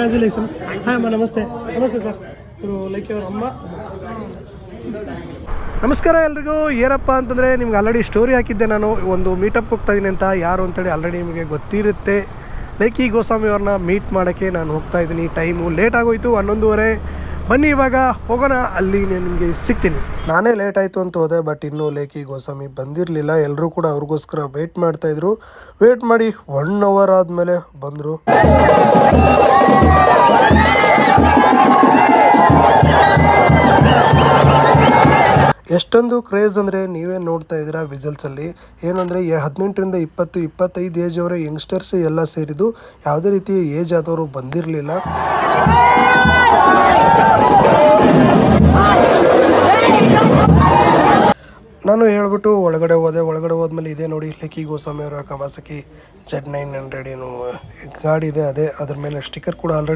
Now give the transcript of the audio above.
Congratulations. Hi ಅಮ್ಮ, ನಮಸ್ತೆ. ನಮಸ್ತೆ ಸರ್. ಇವರು ಲೈಕ್ ಅವ್ರ ಅಮ್ಮ. ನಮಸ್ಕಾರ ಎಲ್ರಿಗೂ. ಏನಪ್ಪ ಅಂತಂದರೆ ನಿಮ್ಗೆ ಆಲ್ರೆಡಿ ಸ್ಟೋರಿ ಹಾಕಿದ್ದೆ, ನಾನು ಒಂದು ಮೀಟಪ್ ಹೋಗ್ತಾಯಿದ್ದೀನಿ ಅಂತ. ಯಾರು ಅಂತೇಳಿ ಆಲ್ರೆಡಿ ನಿಮಗೆ ಗೊತ್ತಿರುತ್ತೆ. ಲೈಕಿ ಗೋಸ್ವಾಮಿ ಅವ್ರನ್ನ ಮೀಟ್ ಮಾಡೋಕ್ಕೆ ನಾನು ಹೋಗ್ತಾಯಿದ್ದೀನಿ. ಟೈಮು ಲೇಟ್ ಆಗೋಯ್ತು, 11:30. ಬನ್ನಿ ಇವಾಗ ಹೋಗೋಣ, ಅಲ್ಲಿ ನಿಮಗೆ ಸಿಗ್ತೀನಿ. ನಾನೇ ಲೇಟ್ ಆಯಿತು ಅಂತ ಹೋದೆ, ಬಟ್ ಇನ್ನೂ ಲೇಕಿ ಗೋಸ್ವಾಮಿ ಬಂದಿರಲಿಲ್ಲ. ಎಲ್ಲರೂ ಕೂಡ ಅವ್ರಿಗೋಸ್ಕರ ವೆಯ್ಟ್ ಮಾಡ್ತಾಯಿದ್ರು. ವೆಯ್ಟ್ ಮಾಡಿ 1 hour ಆದಮೇಲೆ ಬಂದರು. ಎಷ್ಟೊಂದು ಕ್ರೇಜ್ ಅಂದರೆ ನೀವೇ ನೋಡ್ತಾ ಇದ್ದೀರಾ ವಿಸಲ್ಸಲ್ಲಿ. ಏನಂದರೆ 18ರಿಂದ 20, 25 ಏಜ್ ಅವರ ಯಂಗ್ಸ್ಟರ್ಸ್ ಎಲ್ಲ ಸೇರಿದ್ದು. ಯಾವುದೇ ರೀತಿ ಏಜ್ ಆದವರು ಬಂದಿರಲಿಲ್ಲ. ನಾನು ಹೇಳ್ಬಿಟ್ಟು ಒಳಗಡೆ ಹೋದ್ಮೇಲೆ ಇದೆ ನೋಡಿ, ಲೈಕಿ ಗೋಸ್ವಾಮಿ ಅವರ ಕವಾಸಕಿ Z900 ಏನು ಗಾಡಿ ಇದೆ, ಅದೇ ಅದ್ರ ಮೇಲೆ ಸ್ಟಿಕ್ಕರ್ ಕೂಡ ಆಲ್ರೆಡಿ